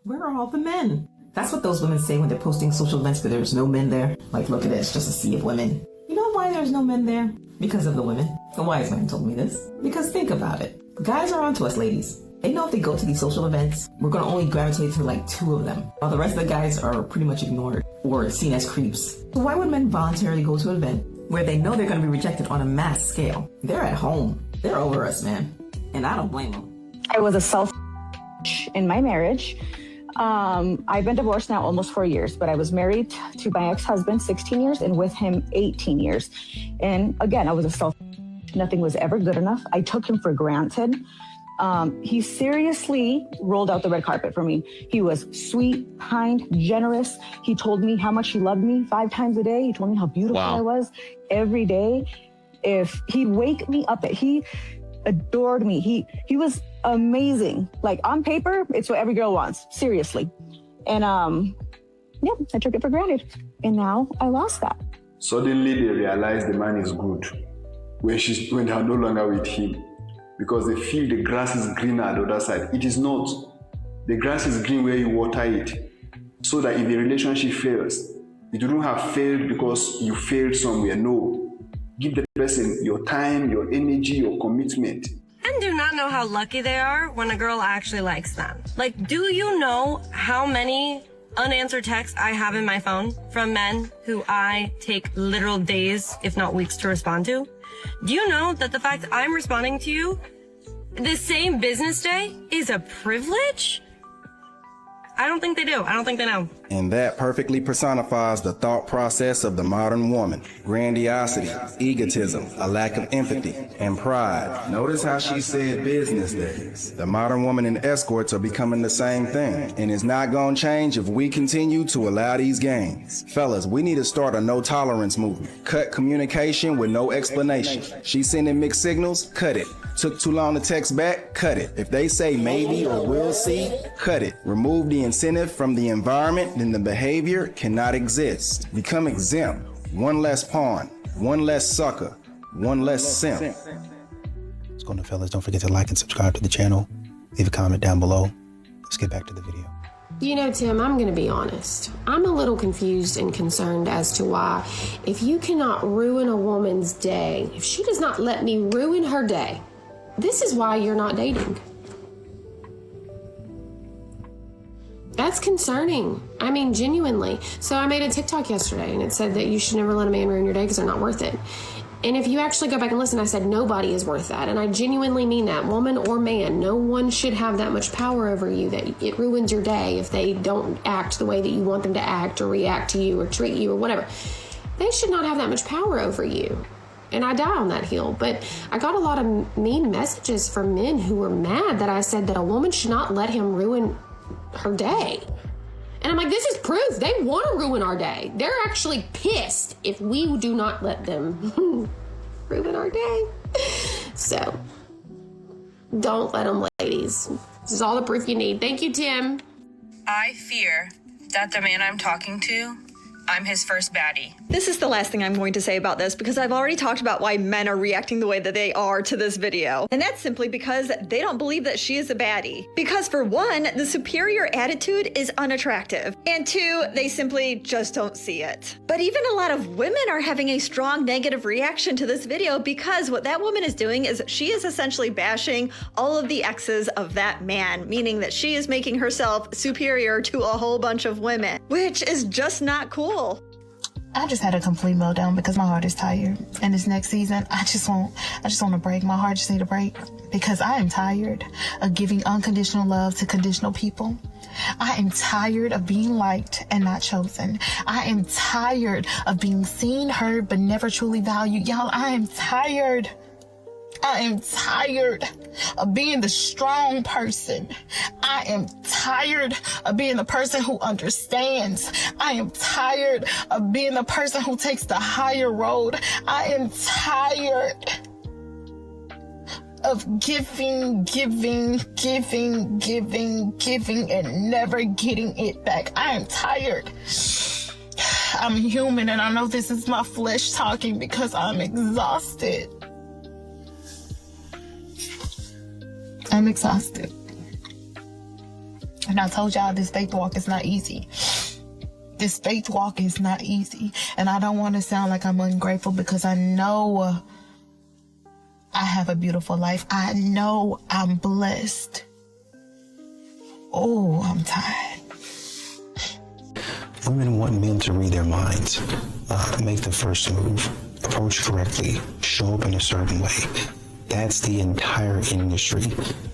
Where are all the men? That's what those women say when they're posting social events where there's no men there. Like, look at this, just a sea of women. You know why there's no men there? Because of the women. A wise man told me this. Because think about it. Guys are onto us, ladies. They know if they go to these social events, we're gonna only gravitate to like 2 of them, while the rest of the guys are pretty much ignored or seen as creeps. So why would men voluntarily go to an event where they know they're gonna be rejected on a mass scale? They're at home. They're over us, man. And I don't blame them. I was a in my marriage. I've been divorced now almost 4 years, but I was married to my ex-husband 16 years and with him 18 years. And again, I was a nothing was ever good enough. I took him for granted. He seriously rolled out the red carpet for me. He was sweet, kind, generous. He told me how much he loved me 5 times a day. He told me how beautiful I was every day. If he'd wake me up, he adored me. He was amazing. Like on paper, it's what every girl wants, seriously. And I took it for granted. And now I lost that. Suddenly they realize the man is good when they are no longer with him, because they feel the grass is greener on the other side. It is not. The grass is green where you water it. So that if the relationship fails, it wouldn't have failed because you failed somewhere. No. Give the person your time, your energy, your commitment. Men do not know how lucky they are when a girl actually likes them. Like, do you know how many unanswered texts I have in my phone from men who I take literal days, if not weeks, to respond to? Do you know that the fact I'm responding to you the same business day is a privilege? I don't think they do. I don't think they know. And that perfectly personifies the thought process of the modern woman. Grandiosity, egotism, a lack of empathy, and pride. Notice how she said business days. The modern woman and escorts are becoming the same thing. And it's not gonna change if we continue to allow these games. Fellas, we need to start a no tolerance movement. Cut communication with no explanation. She's sending mixed signals, cut it. Took too long to text back, cut it. If they say maybe or we'll see, cut it. Remove the incentive from the environment, then the behavior cannot exist. Become exempt. One less pawn, one less sucker, one less simp. What's going on, fellas? Don't forget to like and subscribe to the channel. Leave a comment down below. Let's get back to the video. You know, Tim, I'm going to be honest. I'm a little confused and concerned as to why, if you cannot ruin a woman's day, if she does not let me ruin her day, this is why you're not dating. That's concerning. I mean, genuinely. So I made a TikTok yesterday and it said that you should never let a man ruin your day because they're not worth it. And if you actually go back and listen, I said nobody is worth that. And I genuinely mean that, woman or man. No one should have that much power over you that it ruins your day if they don't act the way that you want them to act or react to you or treat you or whatever. They should not have that much power over you. And I die on that hill. But I got a lot of mean messages from men who were mad that I said that a woman should not let him ruin her day. And I'm like, this is proof. They want to ruin our day. They're actually pissed if we do not let them ruin our day. So don't let them, ladies. This is all the proof you need. Thank you, Tim. I fear that the man I'm talking to, I'm his first baddie. This is the last thing I'm going to say about this because I've already talked about why men are reacting the way that they are to this video. And that's simply because they don't believe that she is a baddie. Because for one, the superior attitude is unattractive. And two, they simply just don't see it. But even a lot of women are having a strong negative reaction to this video because what that woman is doing is she is essentially bashing all of the exes of that man, meaning that she is making herself superior to a whole bunch of women, which is just not cool. I just had a complete meltdown because my heart is tired. And this next season, I just want to break. My heart just need a break because I am tired of giving unconditional love to conditional people. I am tired of being liked and not chosen. I am tired of being seen, heard, but never truly valued. Y'all, I am tired. I am tired of being the strong person. I am tired of being the person who understands. I am tired of being the person who takes the higher road. I am tired of giving and never getting it back. I am tired. I'm human and I know this is my flesh talking because I'm exhausted. I'm exhausted. And I told y'all this faith walk is not easy. This faith walk is not easy. And I don't want to sound like I'm ungrateful, because I know I have a beautiful life. I know I'm blessed. Oh, I'm tired. Women want men to read their minds, make the first move, approach correctly, show up in a certain way. That's the entire industry,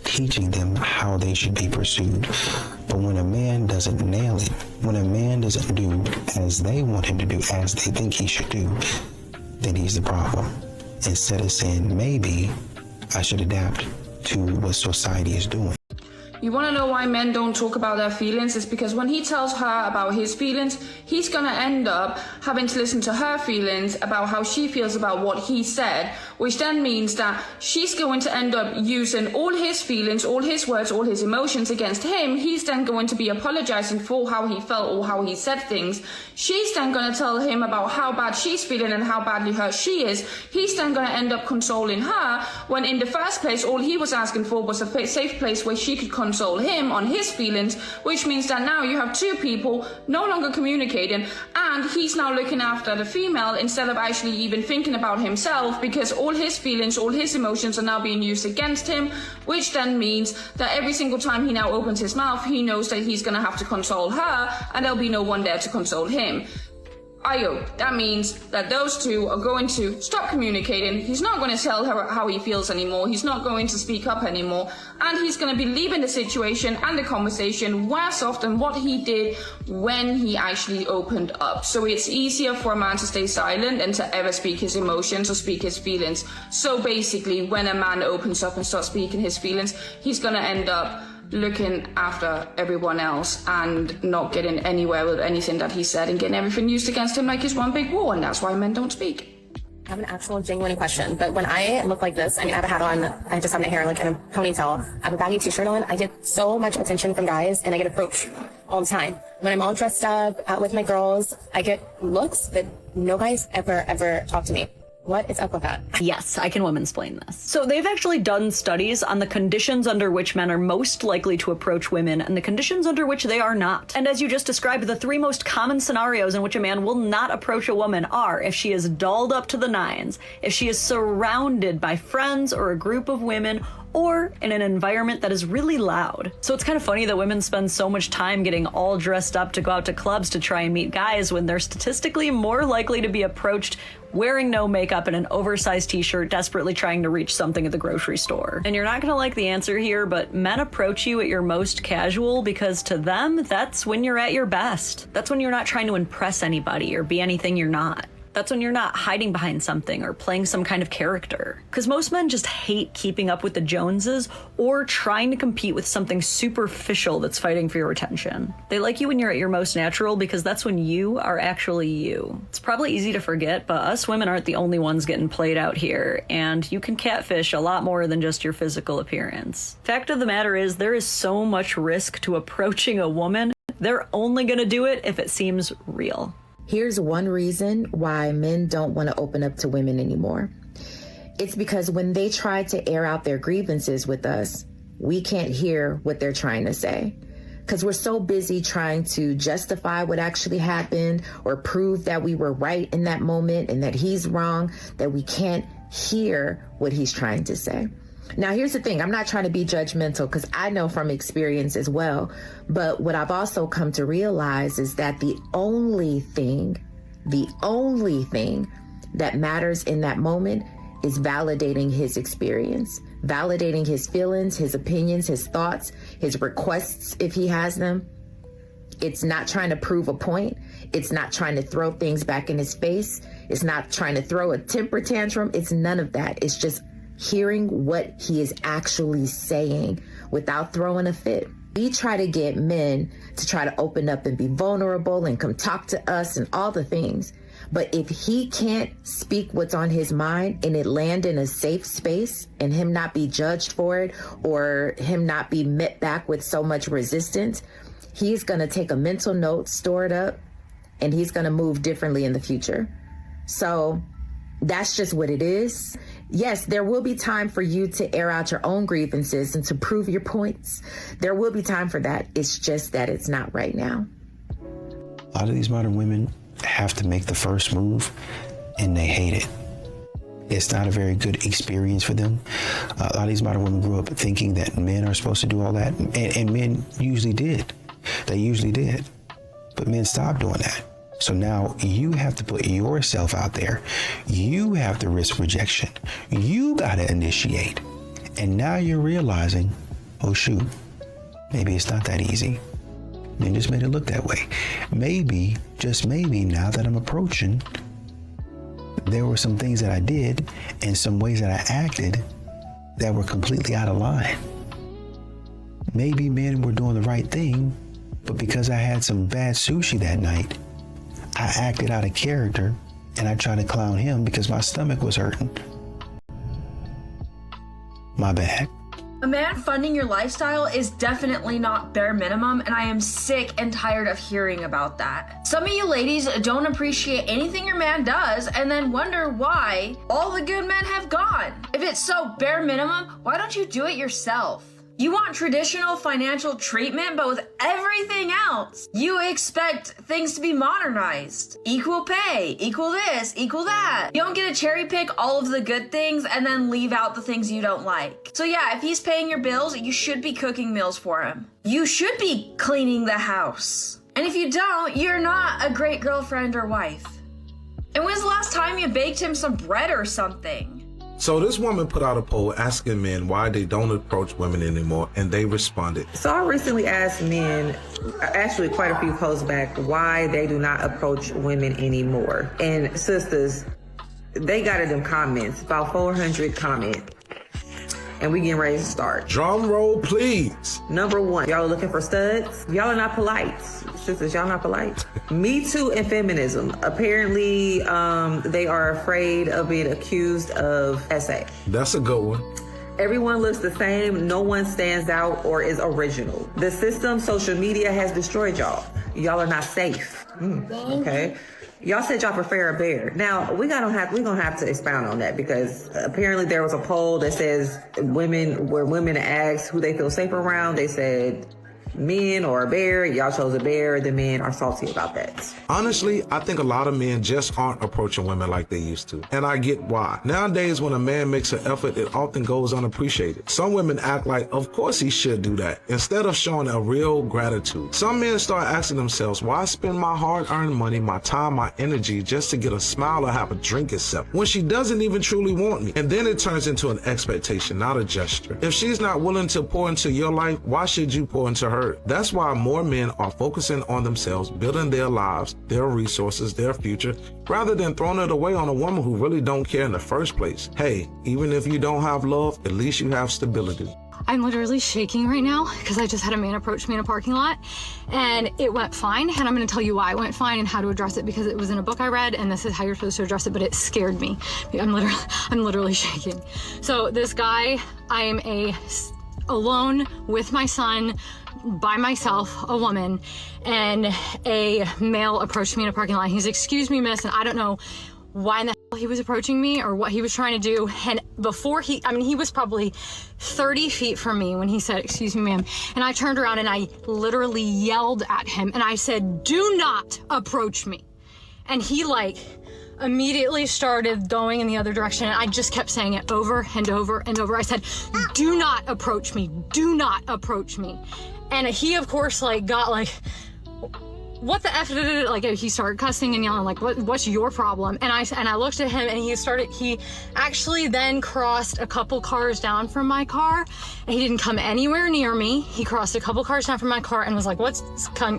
teaching them how they should be pursued. But when a man doesn't nail it, when a man doesn't do as they want him to do, as they think he should do, then he's the problem. Instead of saying, maybe I should adapt to what society is doing. You want to know why men don't talk about their feelings? It's because when he tells her about his feelings, he's going to end up having to listen to her feelings about how she feels about what he said, which then means that she's going to end up using all his feelings, all his words, all his emotions against him. He's then going to be apologizing for how he felt or how he said things. She's then going to tell him about how bad she's feeling and how badly hurt she is. He's then going to end up consoling her, when in the first place, all he was asking for was a safe place where she could console him on his feelings, which means that now you have two people no longer communicating, and he's now looking after the female instead of actually even thinking about himself, because all his feelings, all his emotions are now being used against him, which then means that every single time he now opens his mouth, he knows that he's going to have to console her, and there'll be no one there to console him. Ayo, that means that those two are going to stop communicating. He's not going to tell her how he feels anymore. He's not going to speak up anymore. And he's going to be leaving the situation and the conversation worse off than what he did when he actually opened up. So it's easier for a man to stay silent than to ever speak his emotions or speak his feelings. So basically, when a man opens up and starts speaking his feelings, he's going to end up looking after everyone else and not getting anywhere with anything that he said and getting everything used against him like it's one big war, and that's why men don't speak. I have an actual genuine question, but when I look like this, I mean, I have a hat on, I just have my hair like in a ponytail, I have a baggy t-shirt on, I get so much attention from guys, and I get approached all the time. When I'm all dressed up, out with my girls, I get looks, but no guys ever talk to me. What is up with that? Yes, I can womansplain this. So they've actually done studies on the conditions under which men are most likely to approach women and the conditions under which they are not. And as you just described, the three most common scenarios in which a man will not approach a woman are if she is dolled up to the nines, if she is surrounded by friends or a group of women, or in an environment that is really loud. So it's kind of funny that women spend so much time getting all dressed up to go out to clubs to try and meet guys when they're statistically more likely to be approached wearing no makeup and an oversized t-shirt, desperately trying to reach something at the grocery store. And you're not gonna like the answer here, but men approach you at your most casual because to them, that's when you're at your best. That's when you're not trying to impress anybody or be anything you're not. That's when you're not hiding behind something or playing some kind of character. Because most men just hate keeping up with the Joneses or trying to compete with something superficial that's fighting for your attention. They like you when you're at your most natural because that's when you are actually you. It's probably easy to forget, but us women aren't the only ones getting played out here, and you can catfish a lot more than just your physical appearance. Fact of the matter is, there is so much risk to approaching a woman, they're only gonna do it if it seems real. Here's one reason why men don't want to open up to women anymore. It's because when they try to air out their grievances with us, we can't hear what they're trying to say. Because we're so busy trying to justify what actually happened or prove that we were right in that moment and that he's wrong, that we can't hear what he's trying to say. Now, here's the thing. I'm not trying to be judgmental because I know from experience as well. But what I've also come to realize is that the only thing that matters in that moment is validating his experience, validating his feelings, his opinions, his thoughts, his requests, if he has them. It's not trying to prove a point. It's not trying to throw things back in his face. It's not trying to throw a temper tantrum. It's none of that. It's just hearing what he is actually saying without throwing a fit. We try to get men to try to open up and be vulnerable and come talk to us and all the things. But if he can't speak what's on his mind and it land in a safe space and him not be judged for it or him not be met back with so much resistance, he's going to take a mental note, store it up, and he's going to move differently in the future. So that's just what it is. Yes, there will be time for you to air out your own grievances and to prove your points. There will be time for that. It's just that it's not right now. A lot of these modern women have to make the first move, and they hate it. It's not a very good experience for them. A lot of these modern women grew up thinking that men are supposed to do all that, and men usually did. They usually did. But men stopped doing that. So now you have to put yourself out there. You have to risk rejection. You got to initiate. And now you're realizing, oh shoot, maybe it's not that easy. Men just made it look that way. Maybe, just maybe, now that I'm approaching, there were some things that I did and some ways that I acted that were completely out of line. Maybe men were doing the right thing, but because I had some bad sushi that night, I acted out of character and I tried to clown him because my stomach was hurting. My bad. A man funding your lifestyle is definitely not bare minimum, and I am sick and tired of hearing about that. Some of you ladies don't appreciate anything your man does and then wonder why all the good men have gone. If it's so bare minimum, why don't you do it yourself? You want traditional financial treatment, but with everything else, you expect things to be modernized. Equal pay, equal this, equal that. You don't get to cherry pick all of the good things and then leave out the things you don't like. So yeah, if he's paying your bills, you should be cooking meals for him. You should be cleaning the house. And if you don't, you're not a great girlfriend or wife. And when's the last time you baked him some bread or something? So this woman put out a poll asking men why they don't approach women anymore, and they responded. So I recently asked men, actually quite a few posts back, why they do not approach women anymore. And sisters, they got in them comments, about 400 comments. And we getting ready to start. Drum roll, please. Number one, y'all are looking for studs? Y'all are not polite. Sisters, y'all not polite. Me Too and feminism. Apparently, they are afraid of being accused of SA. That's a good one. Everyone looks the same. No one stands out or is original. The system, social media has destroyed y'all. Y'all are not safe. Okay. Y'all said y'all prefer a bear. Now, we're gonna have to expound on that because apparently there was a poll that says where women asked who they feel safe around, they said men or a bear. Y'all chose a bear. The men are salty about that. Honestly, I think a lot of men just aren't approaching women like they used to. And I get why. Nowadays, when a man makes an effort, it often goes unappreciated. Some women act like, of course he should do that, instead of showing a real gratitude. Some men start asking themselves, why spend my hard-earned money, my time, my energy, just to get a smile or have a drink accepted, when she doesn't even truly want me? And then it turns into an expectation, not a gesture. If she's not willing to pour into your life, why should you pour into her? That's why more men are focusing on themselves, building their lives, their resources, their future, rather than throwing it away on a woman who really don't care in the first place. Hey, even if you don't have love, at least you have stability. I'm literally shaking right now because I just had a man approach me in a parking lot and it went fine. And I'm going to tell you why it went fine and how to address it, because it was in a book I read and this is how you're supposed to address it, but it scared me. I'm literally shaking. So this guy, I am alone with my son, by myself, a woman, and a male approached me in a parking lot. He's, excuse me, miss, and I don't know why in the hell he was approaching me or what he was trying to do. And before he was probably 30 feet from me when he said, excuse me, ma'am. And I turned around and I literally yelled at him and I said, do not approach me. And he immediately started going in the other direction, and I just kept saying it over and over and over. I said, do not approach me, do not approach me. And he, of course, got what the F, he started cussing and yelling, what's your problem? And I looked at him and he actually then crossed a couple cars down from my car, and he didn't come anywhere near me. He crossed a couple cars down from my car and was like,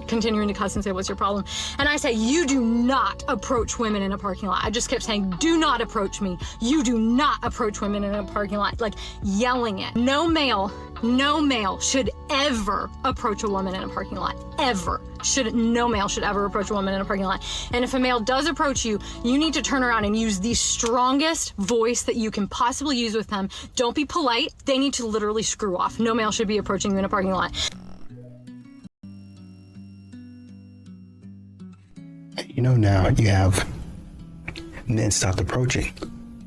continuing to cuss and say, what's your problem? And I said, you do not approach women in a parking lot. I just kept saying, do not approach me. You do not approach women in a parking lot, yelling it. No male should ever approach a woman in a parking lot, ever. No male should ever approach a woman in a parking lot. And if a male does approach you, you need to turn around and use the strongest voice that you can possibly use with them. Don't be polite. They need to literally screw off. No male should be approaching you in a parking lot. Now you have men stopped approaching,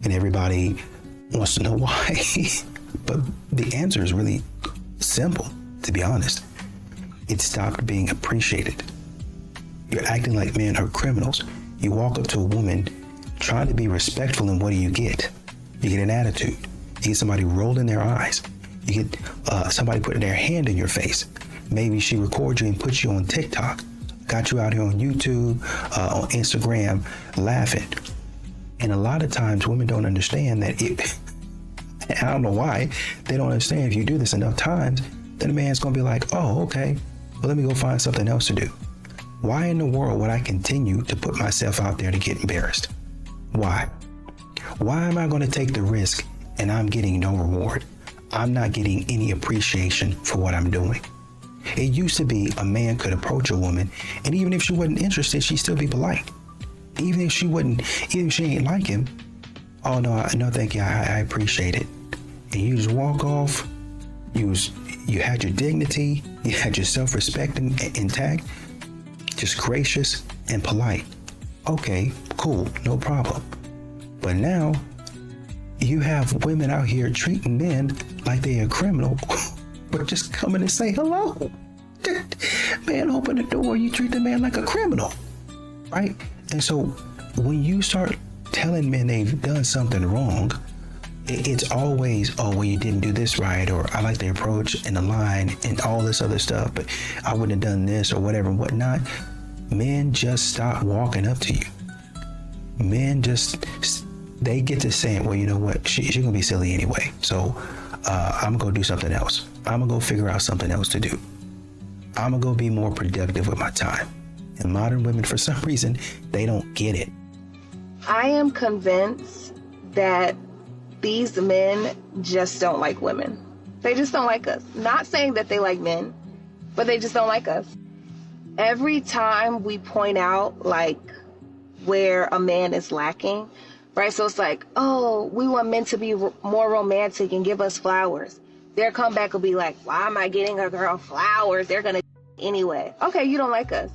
and everybody wants to know why. But the answer is really simple, to be honest. It stopped being appreciated. You're acting like men are criminals. You walk up to a woman trying to be respectful, and what do? You get an attitude. You get somebody rolling their eyes. You get somebody putting their hand in your face. Maybe she records you and puts you on TikTok. Got you out here on YouTube, on Instagram, laughing. And a lot of times women don't understand that I don't know why, they don't understand if you do this enough times, then a man's gonna be like, oh, okay, well, let me go find something else to do. Why in the world would I continue to put myself out there to get embarrassed? Why? Why am I gonna take the risk and I'm getting no reward? I'm not getting any appreciation for what I'm doing. It used to be a man could approach a woman, and even if she wasn't interested, she'd still be polite. Even if she ain't like him, oh no, thank you, I appreciate it. And you just walk off. You had your dignity, you had your self-respect intact, just gracious and polite. Okay, cool, no problem. But now you have women out here treating men like they're a criminal, but just coming and say hello. Man, open the door, you treat the man like a criminal, right? And so when you start telling men they've done something wrong, it's always, oh, well, you didn't do this right, or I like the approach and the line and all this other stuff, but I wouldn't have done this or whatever and whatnot. Men just stop walking up to you. Men they get to saying, well, you know what, she's gonna be silly anyway, so I'm gonna go do something else. I'm gonna go figure out something else to do. I'm gonna go be more productive with my time. And modern women, for some reason, they don't get it. I am convinced that these men just don't like women. They just don't like us. Not saying that they like men, but they just don't like us. Every time we point out like where a man is lacking, right? So it's like, oh, we want men to be more romantic and give us flowers. Their comeback will be like, why am I getting a girl flowers? They're gonna anyway. Okay, you don't like us.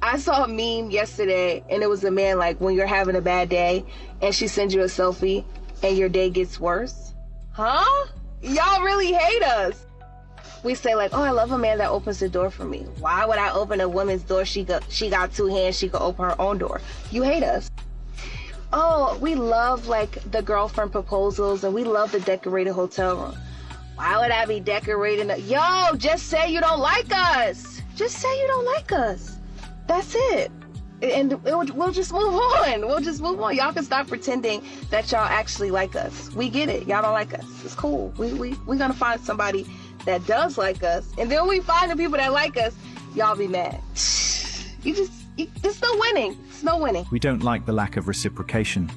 I saw a meme yesterday, and it was a man like, when you're having a bad day and she sends you a selfie and your day gets worse. Huh? Y'all really hate us. We say like, oh, I love a man that opens the door for me. Why would I open a woman's door? She got two hands, she could open her own door. You hate us. Oh, we love like the girlfriend proposals, and we love the decorated hotel room. Why would I be decorating? Yo, just say you don't like us. Just say you don't like us. That's it. And we'll just move on. We'll just move on. Y'all can stop pretending that y'all actually like us. We get it. Y'all don't like us. It's cool. We're gonna find somebody that does like us. And then we find the people that like us, y'all be mad. It's no winning. It's no winning. We don't like the lack of reciprocation.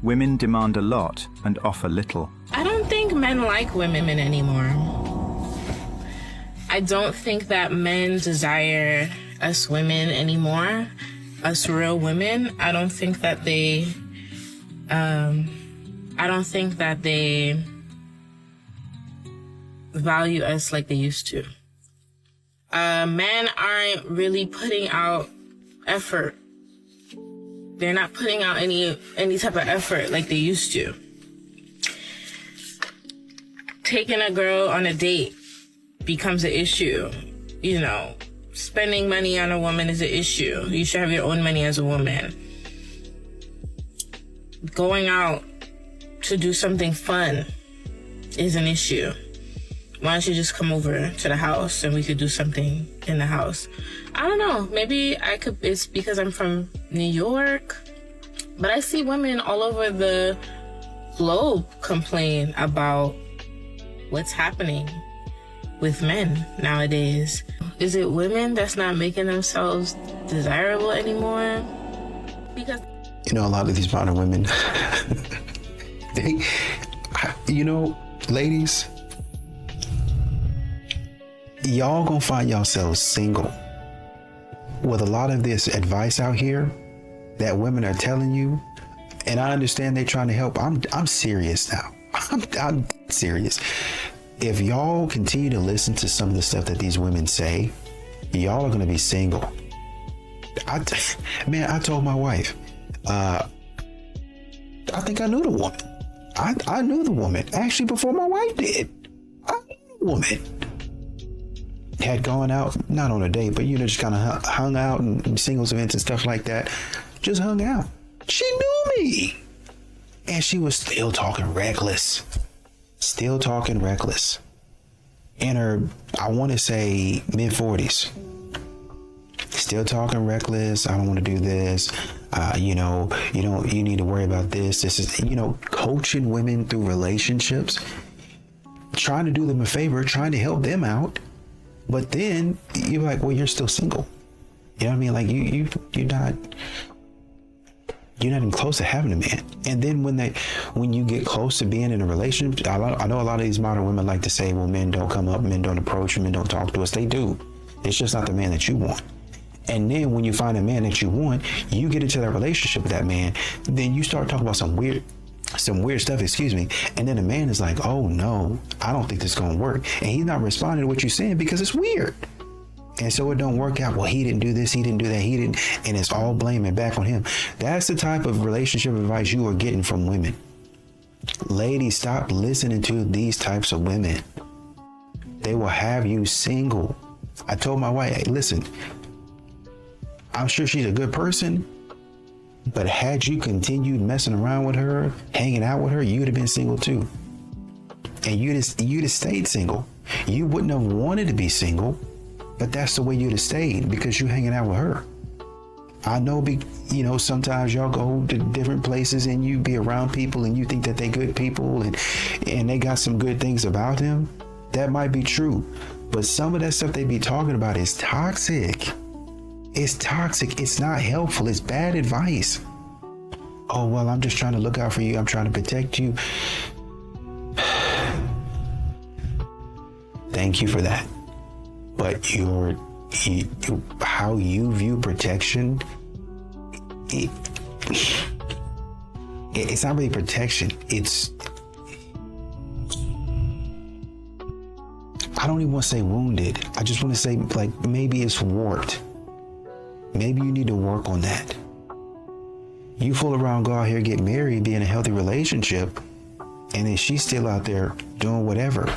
Women demand a lot and offer little. I don't think men like women anymore. I don't think that men desire us women anymore, us real women. I don't think that they value us like they used to. Men aren't really putting out effort. They're not putting out any type of effort like they used to. Taking a girl on a date becomes an issue. You know, spending money on a woman is an issue. You should have your own money as a woman. Going out to do something fun is an issue. Why don't you just come over to the house and we could do something in the house? I don't know. Maybe it's because I'm from New York, but I see women all over the globe complain about what's happening with men nowadays. Is it women that's not making themselves desirable anymore? Because, you know, a lot of these modern women, ladies, y'all gonna find yourselves single with a lot of this advice out here that women are telling you. And I understand they're trying to help. I'm serious now. I'm serious. If y'all continue to listen to some of the stuff that these women say, y'all are gonna be single. I told my wife, I think I knew the woman. I knew the woman actually before my wife did. I knew the woman. Had gone out, not on a date, but just kind of hung out and singles events and stuff like that. Just hung out. She knew me. And she was still talking reckless. In her, I want to say, mid-40s. Still talking reckless. I don't want to do this. You need to worry about this. This is, coaching women through relationships, trying to do them a favor, trying to help them out. But then you're like, well, you're still single. You know what I mean? Like you're not even close to having a man. And then when you get close to being in a relationship, I know a lot of these modern women like to say, well, men don't come up, men don't approach, men don't talk to us. They do. It's just not the man that you want. And then when you find a man that you want, you get into that relationship with that man, then you start talking about some weird stuff, and then the man is like, oh no, I don't think this is gonna work, and he's not responding to what you're saying because it's weird, and so it don't work out. Well, he didn't do this, he didn't do that, he didn't, and it's all blaming back on him. That's the type of relationship advice you are getting from women. Ladies, stop listening to these types of women. They will have you single. I told my wife, hey, listen, I'm sure she's a good person, but had you continued messing around with her, hanging out with her, you'd have been single too. And you'd have stayed single. You wouldn't have wanted to be single, but that's the way you'd have stayed because you're hanging out with her. I know, sometimes y'all go to different places and you be around people and you think that they good people and they got some good things about them. That might be true, but some of that stuff they be talking about is toxic. It's toxic. It's not helpful. It's bad advice. Oh, well, I'm just trying to look out for you. I'm trying to protect you. Thank you for that. But how you view protection, it's not really protection. I don't even want to say wounded. I just want to say maybe it's warped. Maybe you need to work on that. You fool around, go out here, get married, be in a healthy relationship, and then she's still out there doing whatever.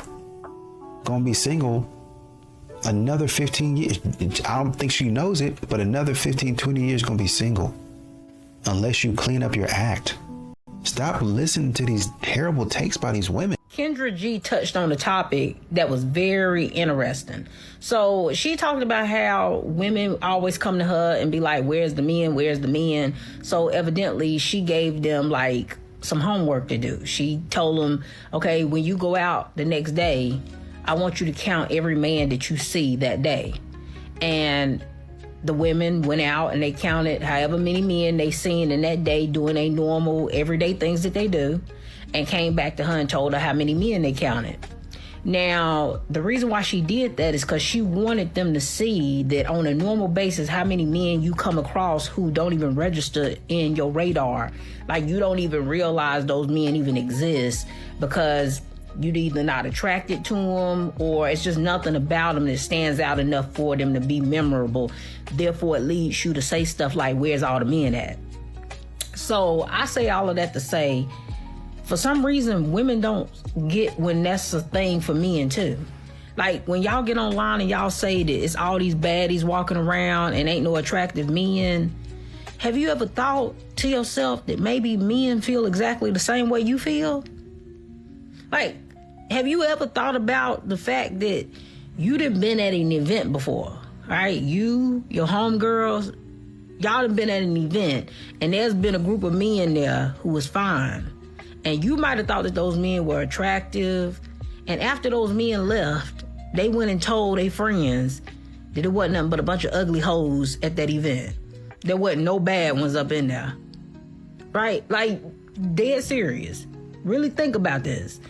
Gonna be single another 15 years. I don't think she knows it, but another 15, 20 years gonna be single. Unless you clean up your act. Stop listening to these terrible takes by these women. Kendra G touched on a topic that was very interesting. So she talked about how women always come to her and be like, where's the men? Where's the men? So evidently she gave them some homework to do. She told them, okay, when you go out the next day, I want you to count every man that you see that day. And the women went out and they counted however many men they seen in that day doing their normal everyday things that they do, and came back to her and told her how many men they counted. Now, the reason why she did that is because she wanted them to see that on a normal basis, how many men you come across who don't even register in your radar. Like, you don't even realize those men even exist because you're either not attracted to them or it's just nothing about them that stands out enough for them to be memorable. Therefore, it leads you to say stuff like, where's all the men at? So I say all of that to say, for some reason, women don't get when that's a thing for men too. Like, when y'all get online and y'all say that it's all these baddies walking around and ain't no attractive men, have you ever thought to yourself that maybe men feel exactly the same way you feel? Like, have you ever thought about the fact that you done been at an event before, right? You, your homegirls, y'all done been at an event and there's been a group of men there who was fine. And you might have thought that those men were attractive. And after those men left, they went and told their friends that it wasn't nothing but a bunch of ugly hoes at that event. There wasn't no bad ones up in there. Right? Like, dead serious. Really think about this.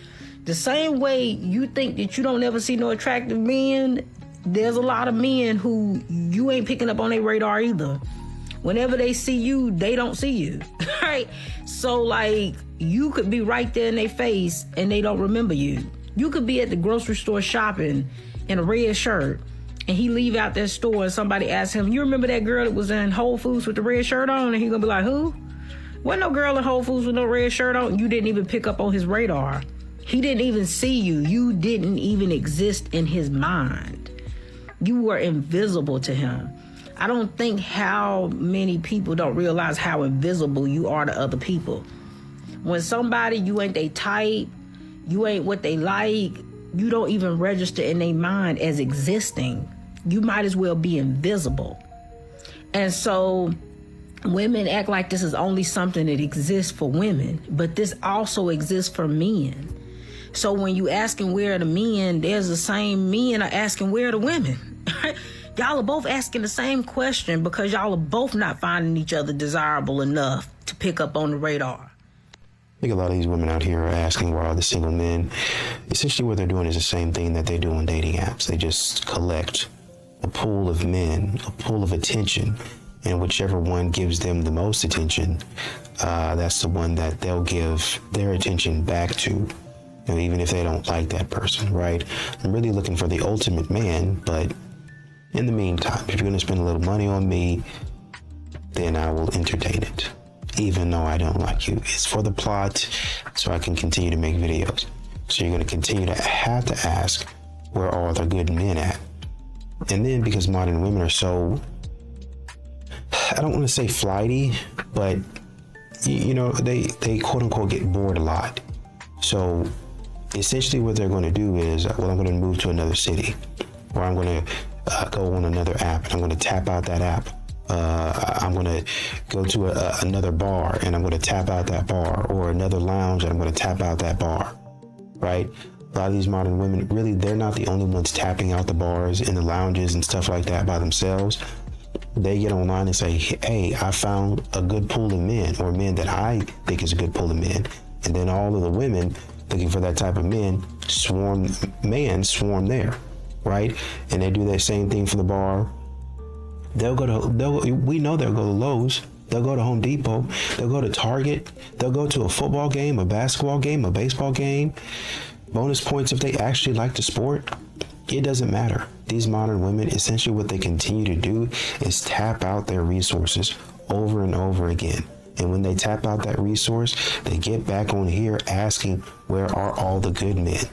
The same way you think that you don't ever see no attractive men, there's a lot of men who you ain't picking up on their radar either. Whenever they see you, they don't see you, right? So, like, you could be right there in their face and they don't remember you. You could be at the grocery store shopping in a red shirt and he leave out that store and somebody asks him, you remember that girl that was in Whole Foods with the red shirt on? And he gonna be like, who? Wasn't no girl in Whole Foods with no red shirt on. You didn't even pick up on his radar. He didn't even see you. You didn't even exist in his mind. You were invisible to him. I don't think how many people don't realize how invisible you are to other people. When somebody, you ain't they type, you ain't what they like, you don't even register in their mind as existing. You might as well be invisible. And so women act like this is only something that exists for women, but this also exists for men. So when you asking where are the men, there's the same men are asking where are the women. Y'all are both asking the same question because y'all are both not finding each other desirable enough to pick up on the radar. I think a lot of these women out here are asking where are the single men. Essentially what they're doing is the same thing that they do on dating apps. They just collect a pool of men, a pool of attention, and whichever one gives them the most attention, that's the one that they'll give their attention back to, you know, even if they don't like that person, right? I'm really looking for the ultimate man, but in the meantime, if you're going to spend a little money on me, then I will entertain it, even though I don't like you. It's for the plot, so I can continue to make videos. So you're going to continue to have to ask, where are the good men at? And then because modern women are so, I don't want to say flighty, but you know, they quote unquote get bored a lot. So essentially what they're going to do is, well, I'm going to move to another city, or I'm going to go on another app and I'm going to tap out that app. I'm going to go to another bar and I'm going to tap out that bar, or another lounge and I'm going to tap out that bar, right? A lot of these modern women, really, they're not the only ones tapping out the bars and the lounges and stuff like that by themselves. They get online and say, hey, I found a good pool of men, or men that I think is a good pool of men. And then all of the women looking for that type of men swarm there, right? And they do that same thing for the bar. We know they'll go to Lowe's. They'll go to Home Depot. They'll go to Target. They'll go to a football game, a basketball game, a baseball game. Bonus points if they actually like the sport. It doesn't matter. These modern women, essentially what they continue to do is tap out their resources over and over again. And when they tap out that resource, they get back on here asking, where are all the good men?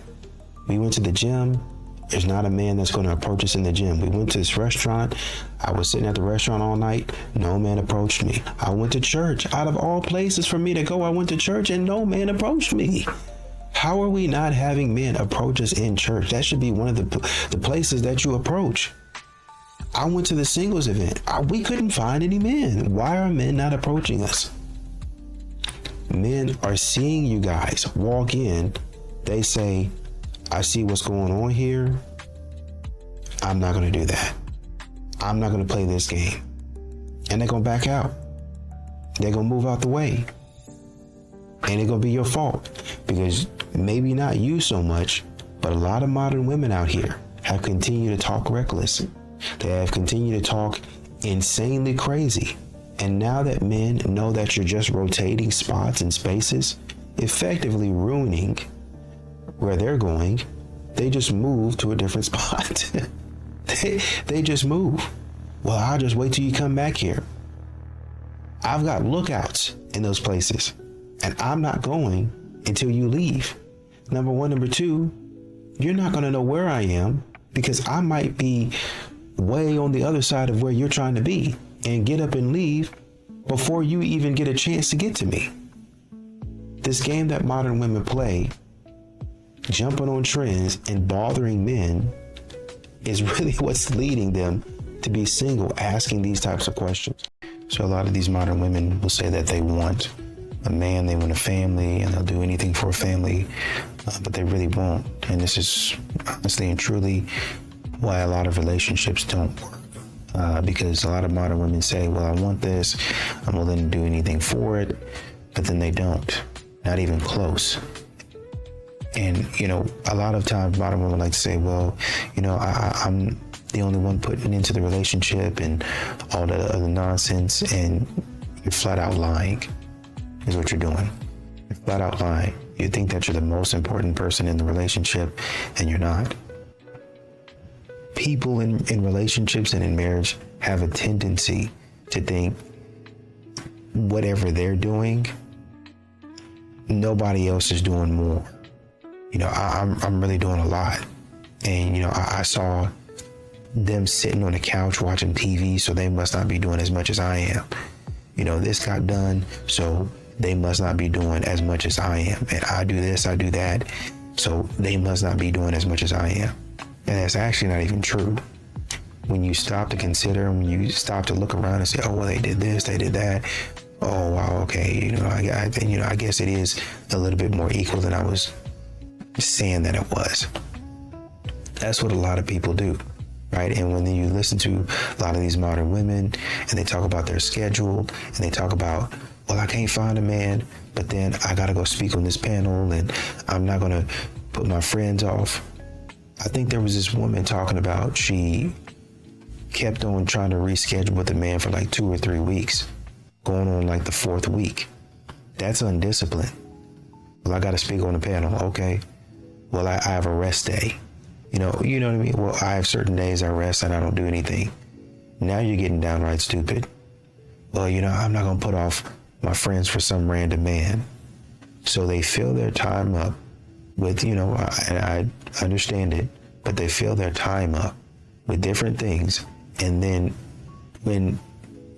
We went to the gym. There's not a man that's going to approach us in the gym. We went to this restaurant. I was sitting at the restaurant all night. No man approached me. I went to church. Out of all places for me to go, I went to church and no man approached me. How are we not having men approach us in church? That should be one of the places that you approach. I went to the singles event. We couldn't find any men. Why are men not approaching us? Men are seeing you guys walk in. They say, I see what's going on here. I'm not going to do that. I'm not going to play this game. And they're going to back out. They're going to move out the way. And it's going to be your fault, because maybe not you so much, but a lot of modern women out here have continued to talk reckless. They have continued to talk insanely crazy. And now that men know that you're just rotating spots and spaces, effectively ruining where they're going, they just move to a different spot. they just move. Well, I'll just wait till you come back here. I've got lookouts in those places, and I'm not going until you leave. Number one. Number two, you're not going to know where I am, because I might be way on the other side of where you're trying to be and get up and leave before you even get a chance to get to me. This game that modern women play, jumping on trends and bothering men, is really what's leading them to be single, asking these types of questions. So a lot of these modern women will say that they want a man, they want a family, and they'll do anything for a family, but they really won't. And this is honestly and truly why a lot of relationships don't work. Because a lot of modern women say, well, I want this, I'm willing to do anything for it, but then they don't, not even close. And, you know, a lot of times modern women like to say, well, you know, I'm the only one putting into the relationship and all that other nonsense, and you're flat out lying is what you're doing. You're flat out lying. You think that you're the most important person in the relationship, and you're not. People in relationships and in marriage have a tendency to think whatever they're doing, nobody else is doing more. You know, I'm really doing a lot. And, you know, I saw them sitting on the couch watching TV, so they must not be doing as much as I am. You know, this got done, so they must not be doing as much as I am. And I do this, I do that, so they must not be doing as much as I am. And that's actually not even true. When you stop to consider, when you stop to look around and say, oh, well, they did this, they did that. Oh, wow, okay. You know, I guess it is a little bit more equal than I was saying that it was. That's what a lot of people do, right? And when you listen to a lot of these modern women and they talk about their schedule and they talk about, well, I can't find a man, but then I got to go speak on this panel and I'm not going to put my friends off. I think there was this woman talking about she kept on trying to reschedule with the man for like 2 or 3 weeks, going on like the 4th week. That's undisciplined. Well, I got to speak on the panel. Okay. Well, I have a rest day. You know what I mean? Well, I have certain days I rest and I don't do anything. Now you're getting downright stupid. Well, you know, I'm not going to put off my friends for some random man. So they fill their time up with, you know, and I understand it, but they fill their time up with different things. And then when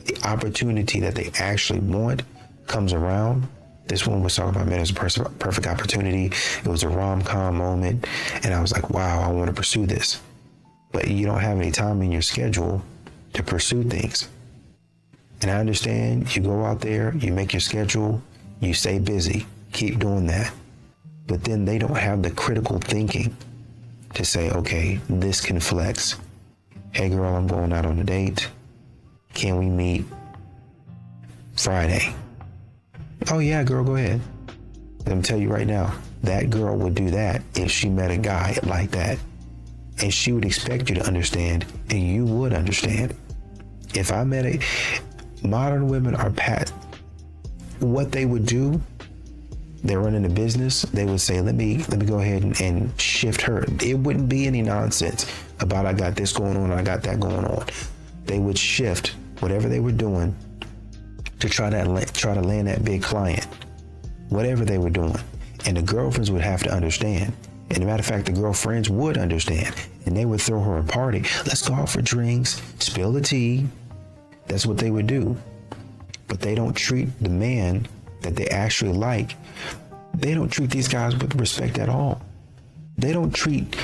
the opportunity that they actually want comes around, this one was talking about, man, it was a perfect opportunity. It was a rom-com moment. And I was like, wow, I want to pursue this. But you don't have any time in your schedule to pursue things. And I understand you go out there, you make your schedule, you stay busy, keep doing that. But then they don't have the critical thinking to say, okay, this can flex. Hey girl, I'm going out on a date. Can we meet Friday? Oh yeah, girl, go ahead. Let me tell you right now, that girl would do that if she met a guy like that. And she would expect you to understand, and you would understand. If I met modern women are what they would do, they're running a business, they would say, let me go ahead and shift her. It wouldn't be any nonsense about I got this going on, I got that going on. They would shift whatever they were doing to try to land that big client, whatever they were doing. And the girlfriends would have to understand. And as a matter of fact, the girlfriends would understand. And they would throw her a party. Let's go out for drinks, spill the tea. That's what they would do. But they don't treat the man that they actually like. They don't treat these guys with respect at all. They don't treat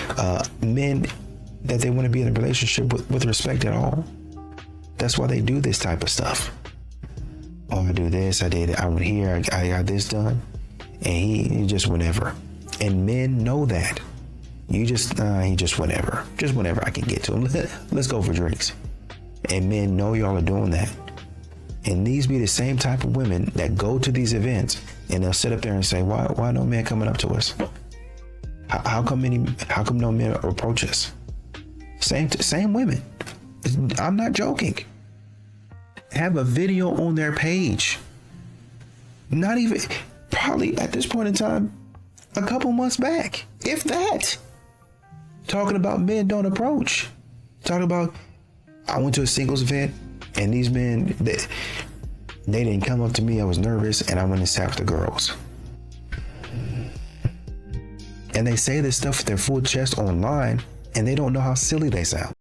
men that they want to be in a relationship with respect at all. That's why they do this type of stuff. Oh, I do this, I did it, I went here, I got this done. And he just whenever. And men know that. He just whenever. Just whenever I can get to him. Let's go for drinks. And men know y'all are doing that. And these be the same type of women that go to these events and they'll sit up there and say, why no man coming up to us? How come no men approach us? Same women. I'm not joking. Have a video on their page. Not even, probably at this point in time, a couple months back, if that. Talking about men don't approach. Talking about, I went to a singles event and these men, they didn't come up to me. I was nervous and I went and sat with the girls. And they say this stuff with their full chest online and they don't know how silly they sound.